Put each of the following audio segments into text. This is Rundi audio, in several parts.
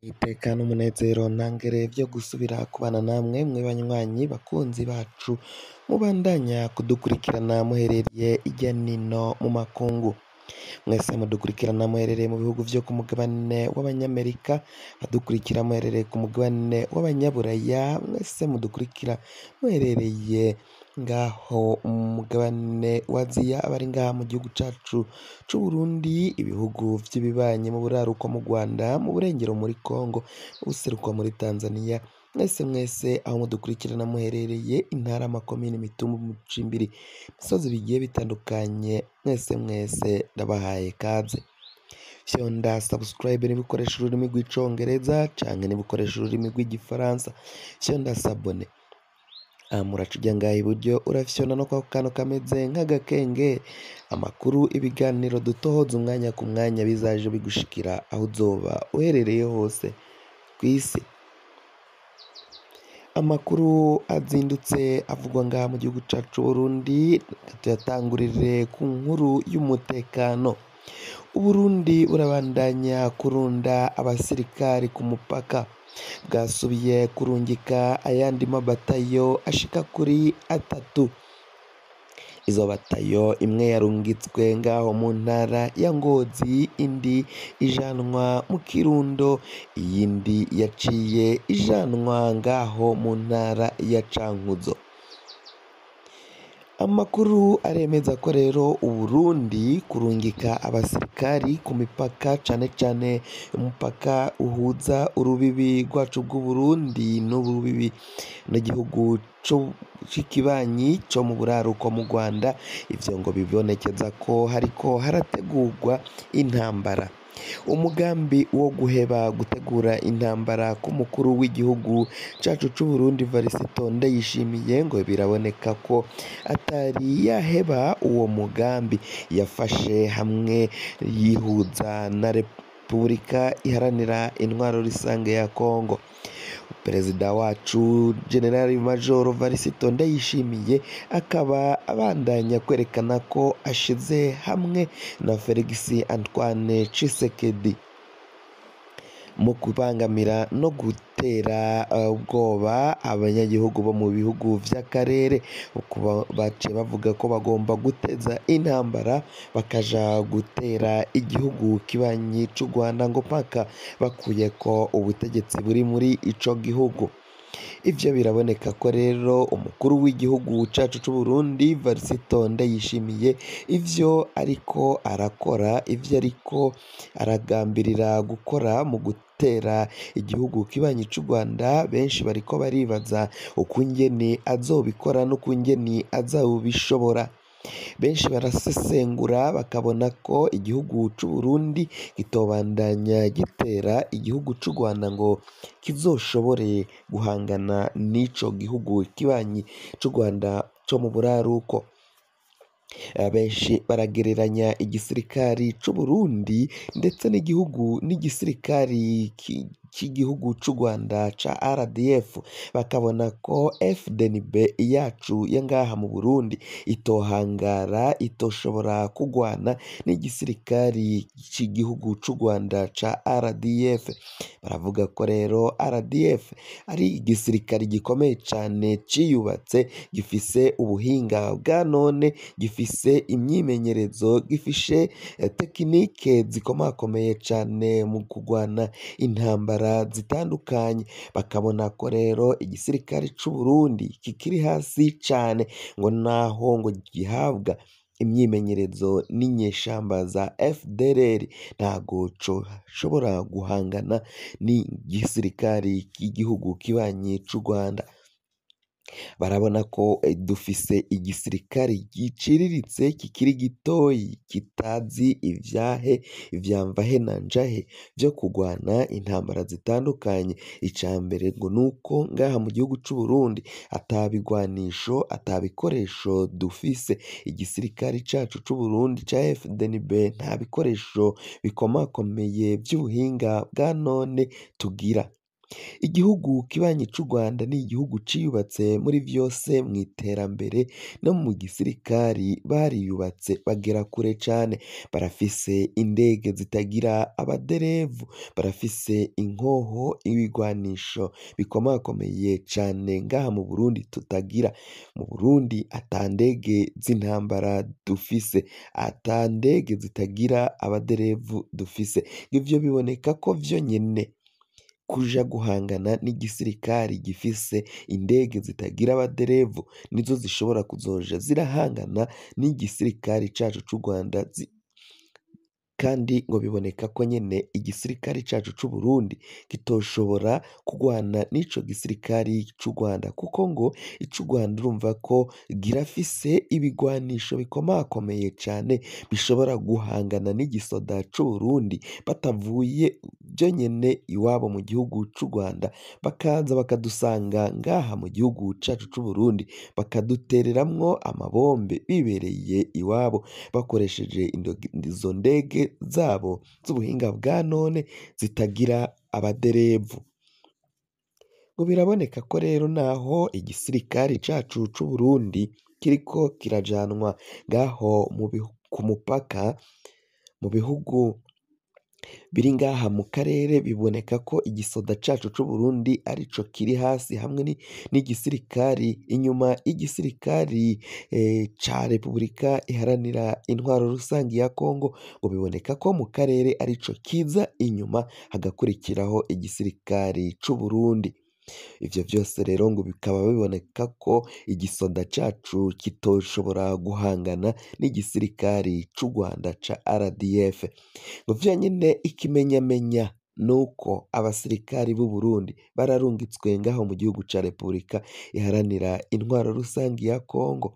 Iteka n'umunezero ntangere vyo gusubira kubana namwe mwe banywanyi bakunzi bacu mubandanya kudukurikirana muherereye irya nino mu makungu. Mwese mudukurikirana muherereye mu bihugu vyo ku mugabane w'abanyamerika, adukurikira muherereye ku mugabane w'abanyaburaya, mwese mudukurikira muherereye ngaho mu mugabane wa Aziya, abari ngaha mu gihugu cacu c'Uburundi, ibihugu vy'ibibanyi mu buraruko mu Rwanda, mu burengero muri Kongo, mu buseruko muri Tanzania, mwese aho mudukurikirana muherereye, intara, amakomine, imitumba, umucimbiri, imisozi bigiye bitandukanye, mwese ndabahaye kaze. Fyonda subscribe nibikoresha ururimi rw'icongereza canke nibikoresha ururimi rw'igifaransa, fyonda sabone. Muracuja ngaha iburyo urafyona no kwa kantu kameze nk'agakenge, amakuru, ibiganiro dutohoza umwanya ku mwanya bizaje bigushikira aho uzoba uherereye hose kw'isi. Amakuru azindutse avugwa ngaha mu gihugu cacu Burundi, tuyatangurire ku nkuru y'umutekano. Uburundi burabandanya kurunda abasirikari ku mupaka, bwasubiye kurungika ayandi mabatayo ashika kuri 3. Izo batayo imwe yarungitswe ngaho mu ntara ya Ngozi, indi ijanwa mu Kirundo, iyindi yaciye ijanwa ngaho mu ntara ya Cankuzo. Amakuru aremeza ko rero Uburundi kurungika abasirikari ku mipaka, cane cane umupaka uhuza urubibi rwacu bw'Uburundi n'urubibi n'igihugu c'ikibanyi co mu buraruko mu Rwanda, ivyo ngo bibonekeza ko hariko harategurwa intambara. Umugambi wo guheba gutegura intambara k'umukuru w'igihugu cacu c'Uburundi Varisito Ndayishimiye ngo biraboneka ko atari yaheba uwo mugambi yafashe hamwe yihuza na Repubulika Iharanira Intwaro Rusange ya Kongo. Perezida wacu General Major Varisito Ndayishimiye akaba abandanya kwerekana ko ashize hamwe na Felix Antoine Tshisekedi mu kubangamira no gutera ubwoba abanyagihugu bo mu bihugu vy'akarere, baciye bavuga ko bagomba guteza intambara bakaja gutera igihugu kibanyi c'u Rwanda ngo paka bakuyeko ubutegetsi buri muri ico gihugu. Ivyo biraboneka ko rero umukuru w'igihugu cacu c'Uburundi Varisito Ndayishimiye ivyo ariko arakora, ivyo ariko aragambirira gukora mu gutera igihugu kibanyi c'u Rwanda, benshi bariko baribaza ukungene azobikora n'ukungene azobishobora. Benshi barasesengura bakabona ko igihugu c'Uburundi kitobandanya gitera igihugu c'u Rwanda ngo kizoshobore guhangana n'ico gihugu kibanyi c'u Rwanda co mu buraruko. Benshi baragereranya igisirikari c'Uburundi ndetse n'igisirikari cy'igihugu c'u Rwanda ca RDF, bakabona ko FDNB yacu ya ngaha mu Burundi itohangara, itoshobora kugwana n'igisirikari cy'igihugu c'u Rwanda ca RDF. Baravuga ko rero RDF ari igisirikari gikomeye cane, ciyubatse, gifise ubuhinga bwa none, gifise imyimenyerezo, gifishe tekinike zikomakomeye cane mu kugwana intambara zitandukanye. Bakabona ko rero igisirikare c'Uburundi kikiri hasi cane, ngo naho ngo gihabwa imyimenyerezo n'inyeshamba za FDLR ntago coshobora guhangana n'igisirikari cy'igihugu kibanyi c'u Rwanda. Barabona ko dufise igisirikari giciriritse, kikiri gitoyi, kitazi ivyamvahe na njahe vyo kugwana intambara zitandukanye. Icambere ngo nuko ngaha mu gihugu c'Uburundi atabigwanisho, atabikoresho dufise. Igisirikari cacu c'Uburundi ca FDNB nta bikoresho bikomakomeye vy'ubuhinga bwa none tugira. Igihugu kibanyi c'u Rwanda ni igihugu ciyubatse muri vyose mw'iterambere no mu gisirikari bariyubatse bagera kure cane, barafise indege zitagira abaderevu, barafise inkoho, ibigwanisho bikomakomeye cane ngaha mu Burundi tutagira. Mu Burundi ata ndege z'intambara dufise, ata ndege zitagira abaderevu dufise, ivyo biboneka ko vyonyene kuja guhangana n'igisirikari gifise indege zitagira abaderevu nizo zishobora kuzoja zirahangana n'igisirikari cacu c'u Rwanda kandi ngo biboneka ko nyene igisirikari cacu c'u Burundi kitoshobora kugwana n'ico gisirikari c'u Rwanda kuko ngo ic'u Rwanda urumva ko kirafise ibigwanisho bikomakomeye cane bishobora guhangana n'igisoda c'u Burundi batavuye vyonyene iwabo mu gihugu c'u Rwanda, bakaza bakadusanga ngaha mu gihugu cacu c'u Burundi bakadutereramwo amabombe bibereye iwabo bakoresheje izo ndege zabo z'ubuhinga bwa none zitagira abaderevu. Ngo biraboneka ko rero naho igisirikari cacu c'u Burundi kiriko kirajanwa ngaho ku mupaka mu bihugu biri ngaha mu karere, biboneka ko igisoda cacu c'u Burundi arico kiri hasi hamwe n'igisirikari inyuma y'igisirikari ca Repubulika Iharanira Intwaro Rusangi ya Kongo, ngo biboneka ko mu karere arico kiza inyuma hagakurikiraho igisirikari c'u Burundi. Ivyo vyose rero ngo bikaba biboneka ko igisoda cacu kitoshobora guhangana n'igisirikari c'u Rwanda ca RDF. Ngo vyonyene ikimenyamenya nuko abasirikari b'u Burundi bararungitswe ngaho mu gihugu ca Repubulika Iharanira Intwaro Rusangi ya Kongo,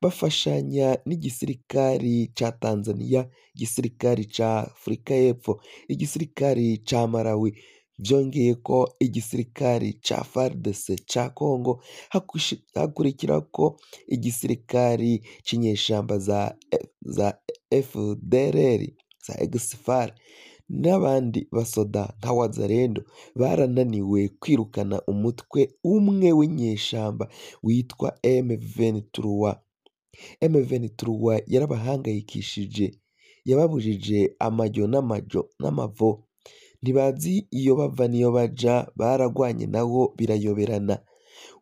bafashanya n'igisirikari ca Tanzania, igisirikari ca Afurika y'Epfo, igisirikari ca Malawi, vyongeyeko igisirikari ca FARDC ca Kongo, hakurikirako igisirikari c'inyeshamba za FDLR, za Exfar n'abandi basoda nka Wazalendo barananiwe kwirukana umutwe umwe w'inyeshamba witwa M23. M23 yarabahangayikishije, yababujije amajyo n'amavo, ntibazi iyo bava niyo baja, baragwanye nawo birayoberana.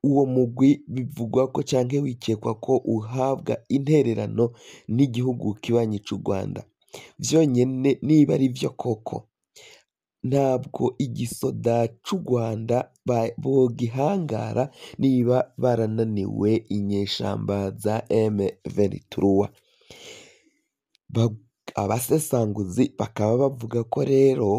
Uwo mugwi bivugwa ko canke wikekwa ko uhabwa intererano n'igihugu kibanyi c'u Rwanda. Vyonyene niba ari vyo koko, ntabwo igisoda c'u Rwanda bogihangara niba barananiwe inyeshamba za M23. Abasesanguzi bakaba bavuga ko rero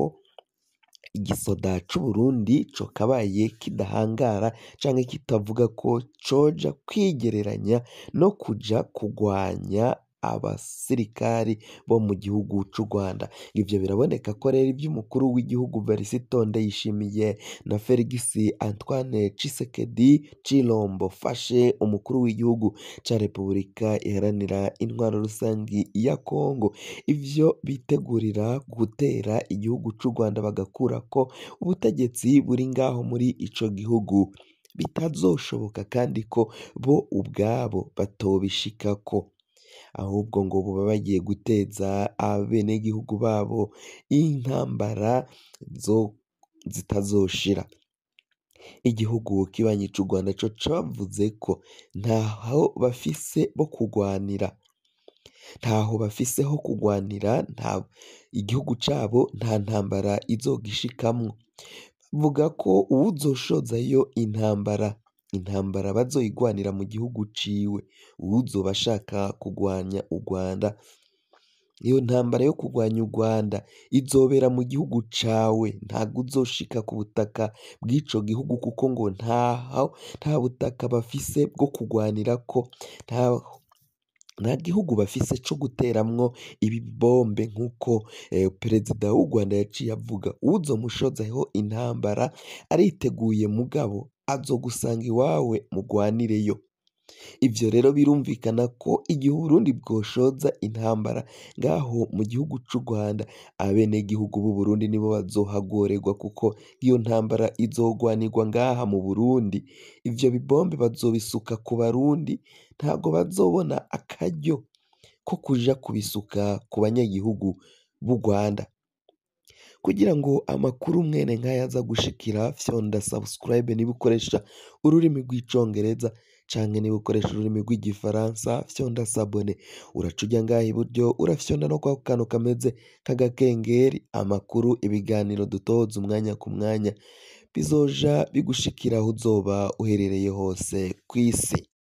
igisoda c'u Burundi cokabaye kidahangara canke kitavuga ko coja kwigereranya no kuja kugwanya abasirikari bo mu gihugu c'u Rwanda. Ivyo biraboneka ko rero ivy'umukuru w'igihugu Varisito Ndayishimiye na Felix Antoine Tshisekedi Tshilombo Fashe, umukuru w'igihugu ca Repubulika Iharanira Intwaro Rusangi ya Kongo, ivyo bitegurira gutera igihugu c'u Rwanda bagakurako ubutegetsi buri ngaho muri ico gihugu bitazoshoboka kandi ko bo ubwabo batobishikako, ahubwo ngo boba bagiye guteza abenegihugu babo intambara zitazoshira. Igihugu kibanyi c'u Rwanda co cavuze ko ntaho bafise bo kugwanira, ntaho bafise ho kugwanira, igihugu cabo nta ntambara izogishikamwo. Bavuga ko uwuzoshozayo intambara bazoyigwanira mu gihugu ciwe, uwuzoba ashaka kugwanya u Rwanda, iyo ntambara yo kugwanya u Rwanda izobera mu gihugu cawe, ntabwo uzoshika ku butaka bw'ico gihugu kuko ngo nta butaka bafise bwo kugwanirako, nta gihugu bafise co guteramwo ibibombe nk'uko perezida w'u Rwanda yaciye avuga. Uwuzomushozaho intambara ariteguye mugabo azogusanga iwawe mugwanireyo. Ivyo rero birumvikana ko igihe Uburundi bwoshoza intambara ngaho mu gihugu c'u Rwanda, abenegihugu b'u Burundi nibo bazohagorerwa kuko iyo ntambara izogwanirwa ngaha mu Burundi. Ivyo bibombe bazobisuka ku Barundi, ntabwo bazobona akaryo ko kuja kubisuka ku banyagihugu b'u Rwanda. Kugira ngo amakuru mwene nk'aya aza gushikira, fyonda subscribe niba ukoresha ururimi rw'icongereza canke niba ukoresha ururimi rw'igifaransa, fyonda sabone. Uraca uja ngaha iburyo urafyonda no kwako kantu kameze nk'agakengeri, amakuru, ibiganiro dutoza umwanya ku mwanya bizoja bigushikira aho uzoba uherereye hose kw'isi.